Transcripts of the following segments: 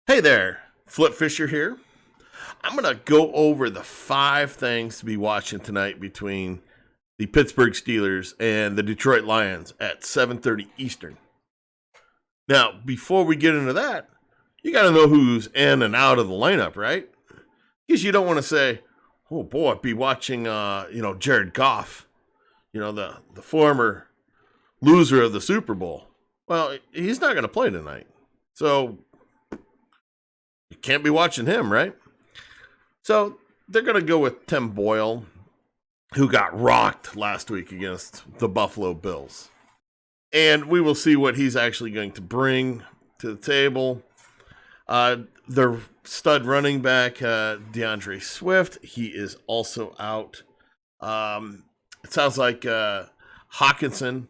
Hey there, Flip Fisher here. I'm going to go over the 5 things to be watching tonight between the Pittsburgh Steelers and the Detroit Lions at 7:30 Eastern. Now, before we get into that, you got to know who's in and out of the lineup, right? Because you don't want to say, "Oh boy, be watching Jared Goff, the former loser of the Super Bowl." Well, he's not going to play tonight. So, you can't be watching him, right? So they're going to go with Tim Boyle, who got rocked last week against the Buffalo Bills. And we will see what he's actually going to bring to the table. Their stud running back, DeAndre Swift, he is also out. It sounds like Hawkinson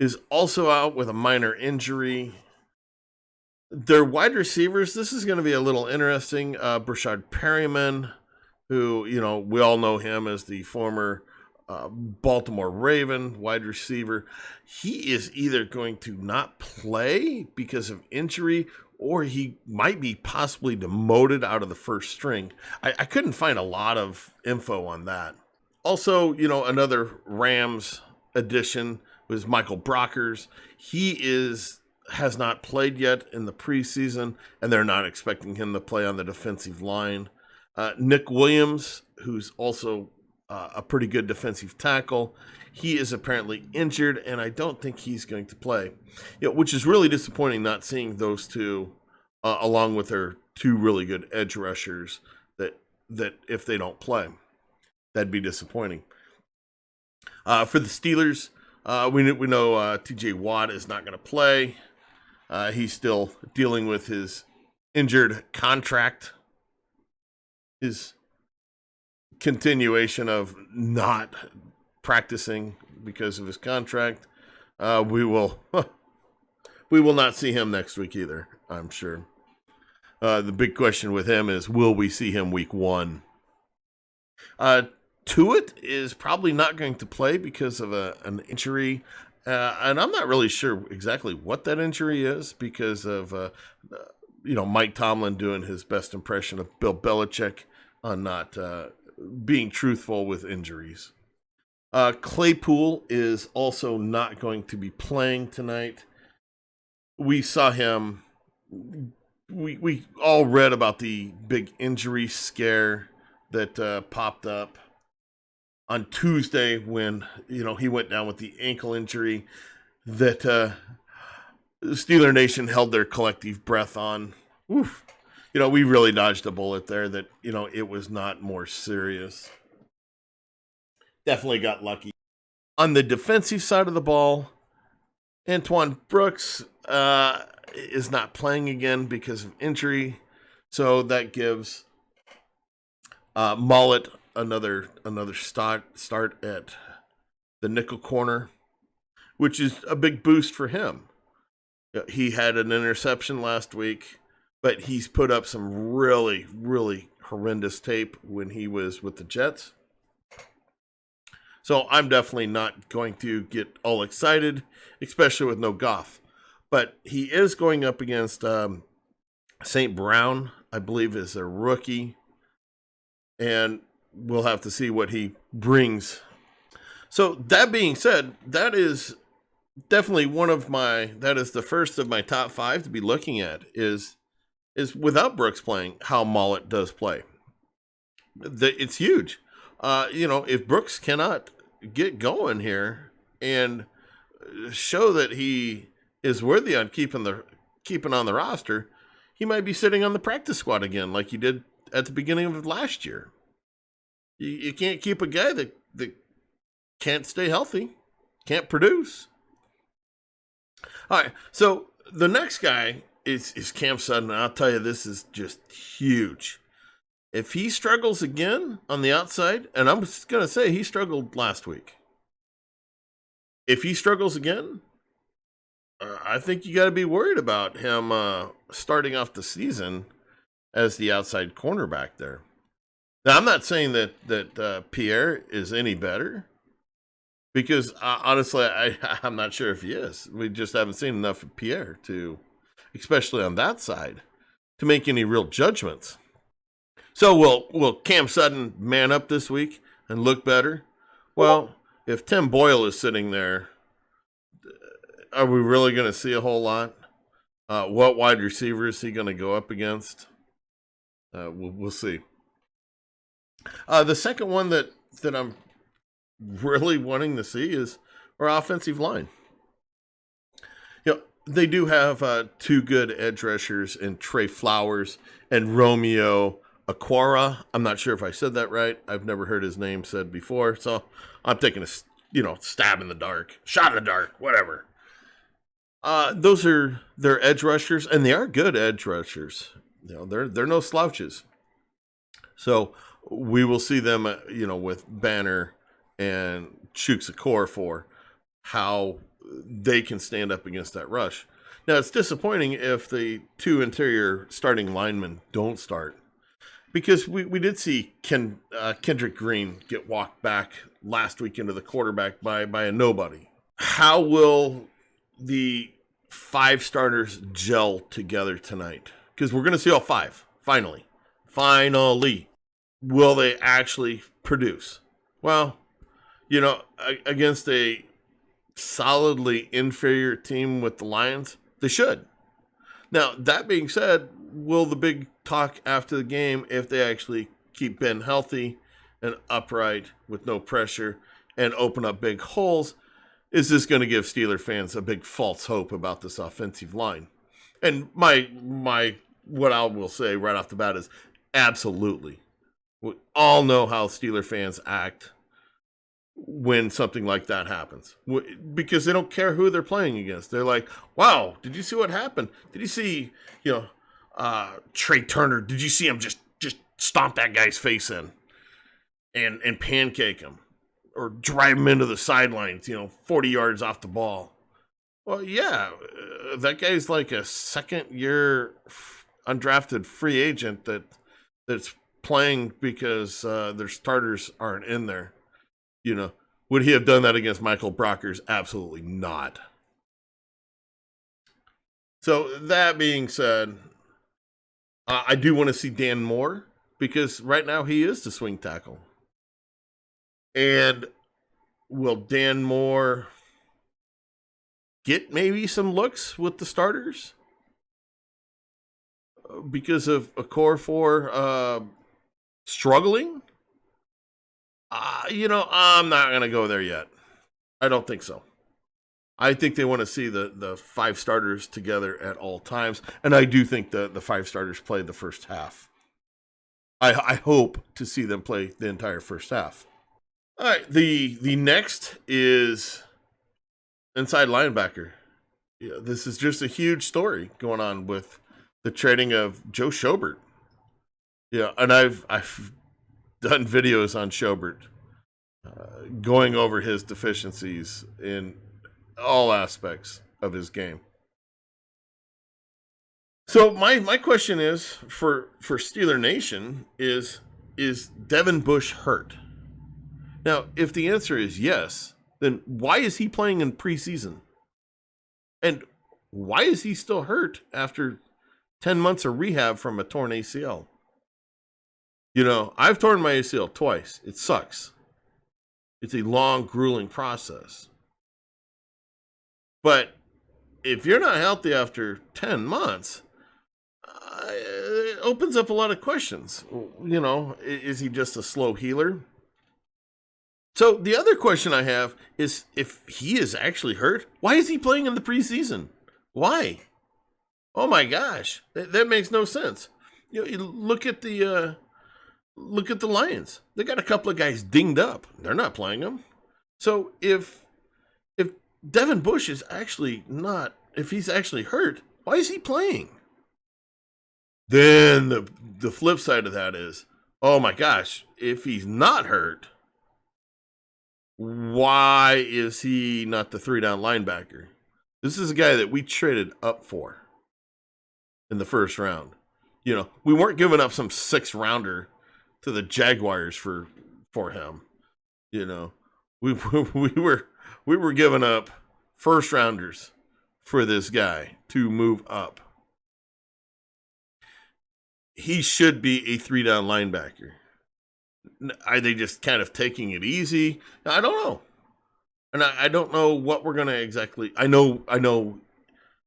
is also out with a minor injury. Their wide receivers, this is going to be a little interesting. Brashad Perryman, who, we all know him as the former Baltimore Raven wide receiver. He is either going to not play because of injury, or he might be possibly demoted out of the first string. I couldn't find a lot of info on that. Also, another Rams addition was Michael Brockers. He has not played yet in the preseason, and they're not expecting him to play on the defensive line. Nick Williams, who's also a pretty good defensive tackle, he is apparently injured, and I don't think he's going to play. Which is really disappointing, not seeing those two along with their 2 really good edge rushers. That if they don't play, that'd be disappointing. For the Steelers, we know T.J. Watt is not going to play. He's still dealing with his injured contract, his continuation of not practicing because of his contract. We will not see him next week either, I'm sure. The big question with him is, will we see him week 1? Tuitt is probably not going to play because of an injury. And I'm not really sure exactly what that injury is because of, Mike Tomlin doing his best impression of Bill Belichick on not being truthful with injuries. Claypool is also not going to be playing tonight. We saw him. We all read about the big injury scare that popped up on Tuesday when, he went down with the ankle injury that Steeler Nation held their collective breath on. Oof. We really dodged a bullet there that, it was not more serious. Definitely got lucky. On the defensive side of the ball, Antoine Brooks is not playing again because of injury. So that gives Mullet another start at the nickel corner, which is a big boost for him. He had an interception last week, but he's put up some really, really horrendous tape when he was with the Jets. So I'm definitely not going to get all excited, especially with no Goff. But he is going up against St. Brown, I believe, is a rookie. And we'll have to see what he brings. So that being said, that is definitely that is the first of my top 5 to be looking at is without Brooks playing, how Mullet does play. It's huge. If Brooks cannot get going here and show that he is worthy on keeping on the roster, he might be sitting on the practice squad again like he did at the beginning of last year. You can't keep a guy that can't stay healthy, can't produce. All right, so the next guy is Cam Sutton. I'll tell you, this is just huge. If he struggles again on the outside, and I'm just going to say he struggled last week. If he struggles again, I think you got to be worried about him starting off the season as the outside cornerback there. Now, I'm not saying that Pierre is any better, because honestly, I'm not sure if he is. We just haven't seen enough of Pierre especially on that side. to make any real judgments. So will Cam Sutton man up this week and look better? Well, if Tim Boyle is sitting there, are we really going to see a whole lot? What wide receiver is he going to go up against? We'll see. The second one that I'm really wanting to see is our offensive line. They do have two good edge rushers in Trey Flowers and Romeo Aquara. I'm not sure if I said that right. I've never heard his name said before, so I'm taking a stab in the dark, shot in the dark, whatever. Those are their edge rushers, and they are good edge rushers. They're no slouches. So we will see them, with Banner and Chukwuekwor for how they can stand up against that rush. Now, it's disappointing if the two interior starting linemen don't start, because we did see Kendrick Green get walked back last week into the quarterback by a nobody. How will the 5 starters gel together tonight? Because we're going to see all 5, finally. Will they actually produce? Well, against a solidly inferior team with the Lions, they should. Now, that being said, will the big talk after the game, if they actually keep Ben healthy and upright with no pressure and open up big holes, is this going to give Steeler fans a big false hope about this offensive line? And what I will say right off the bat is absolutely. We all know how Steeler fans act when something like that happens, because they don't care who they're playing against. They're like, wow, did you see what happened? Did you see, Trey Turner? Did you see him just stomp that guy's face in and pancake him or drive him into the sidelines, 40 yards off the ball? Well, yeah, that guy's like a second-year undrafted free agent that's playing because their starters aren't in there. Would he have done that against Michael Brockers? Absolutely not. So that being said, I do want to see Dan Moore, because right now he is the swing tackle. And will Dan Moore get maybe some looks with the starters because of a core 4 struggling? I'm not going to go there yet. I don't think so. I think they want to see the 5 starters together at all times, and I do think the 5 starters play the first half. I hope to see them play the entire first half. All right, the next is inside linebacker. Yeah, this is just a huge story going on with the trading of Joe Schobert. Yeah, and I've done videos on Schobert, going over his deficiencies in all aspects of his game. So my question is for Steeler Nation is Devin Bush hurt? Now, if the answer is yes, then why is he playing in preseason? And why is he still hurt after 10 months of rehab from a torn ACL? I've torn my ACL twice. It sucks. It's a long, grueling process. But if you're not healthy after 10 months, it opens up a lot of questions. Is he just a slow healer? So the other question I have is, if he is actually hurt, why is he playing in the preseason? Why? Oh my gosh, that makes no sense. You look at the Lions. They got a couple of guys dinged up. They're not playing them. So if Devin Bush is actually not, if he's actually hurt, why is he playing? Then the flip side of that is, oh my gosh, if he's not hurt, why is he not the 3-down linebacker? This is a guy that we traded up for in the first round. We weren't giving up some 6-rounder to the Jaguars for him. We were giving up first rounders for this guy to move up. he should be a 3-down linebacker. Are they just kind of taking it easy? I don't know. And I don't know what we're going to exactly. I know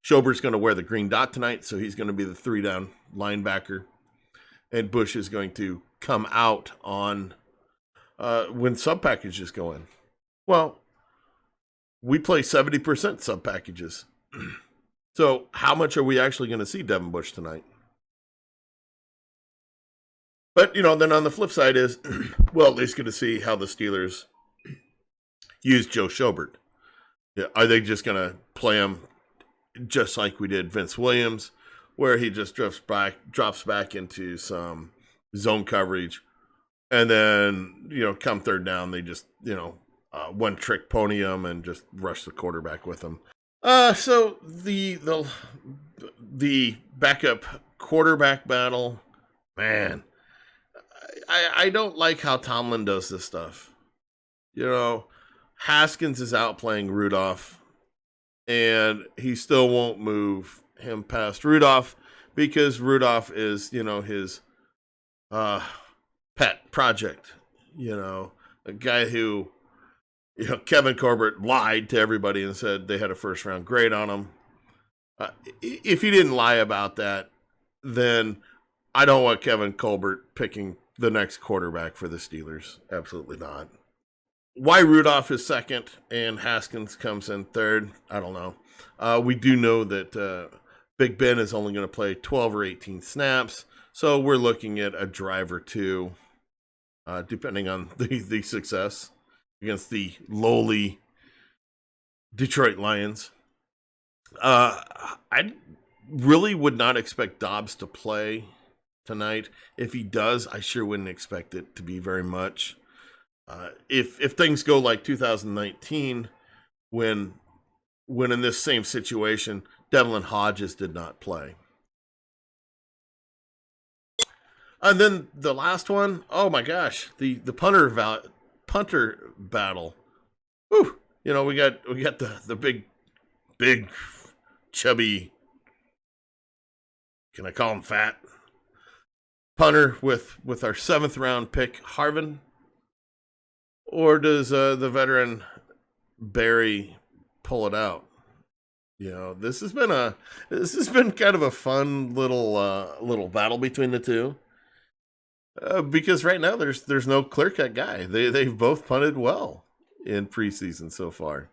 Schobert's going to wear the green dot tonight, so he's going to be the 3-down linebacker. And Bush is going to come out on when sub packages go in. Well, we play 70% sub packages. So how much are we actually going to see Devin Bush tonight? But, then on the flip side is, well, at least going to see how the Steelers use Joe Schobert. Yeah, are they just going to play him just like we did Vince Williams, where he just drops back into some zone coverage, and then, come third down, they just, one trick pony him and just rush the quarterback with him. So the backup quarterback battle, man, I don't like how Tomlin does this stuff. Haskins is out playing Rudolph, and he still won't move him past Rudolph because Rudolph is, his pet project. A guy who, Kevin Colbert lied to everybody and said they had a first-round grade on him. If he didn't lie about that, then I don't want Kevin Colbert picking the next quarterback for the Steelers. Absolutely not. Why Rudolph is second and Haskins comes in third, I don't know. We do know that Big Ben is only going to play 12 or 18 snaps, so we're looking at a drive or two, depending on the success against the lowly Detroit Lions. I really would not expect Dobbs to play tonight. If he does, I sure wouldn't expect it to be very much. If things go like 2019, when in this same situation, Devlin Hodges did not play. And then the last one, oh my gosh, the punter battle. Whew, we got the big chubby, can I call him fat, punter with our 7th round pick, Harvin? Or does the veteran Barry pull it out? This has been kind of a fun little battle between the two. Because right now there's no clear-cut guy. They've both punted well in preseason so far.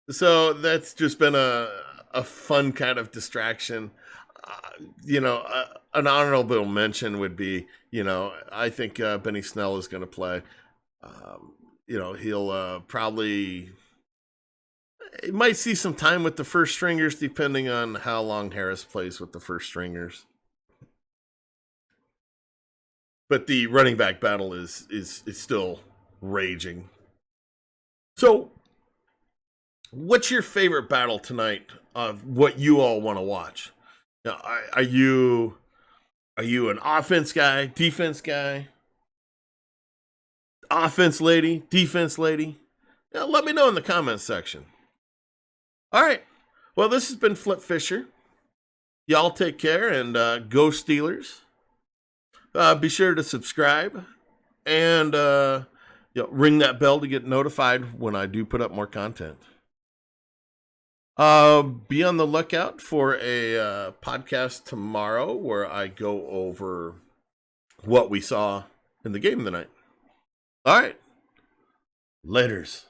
So that's just been a fun kind of distraction. An honorable mention would be, I think Benny Snell is going to play. He'll probably might see some time with the first stringers, depending on how long Harris plays with the first stringers. But the running back battle is still raging. So, what's your favorite battle tonight of what you all want to watch? Now, are you an offense guy, defense guy? Offense lady, defense lady? Let me know in the comments section. All right. Well, this has been Flip Fisher. Y'all take care and go Steelers. Be sure to subscribe and ring that bell to get notified when I do put up more content. Be on the lookout for a podcast tomorrow where I go over what we saw in the game tonight. All right. Laters.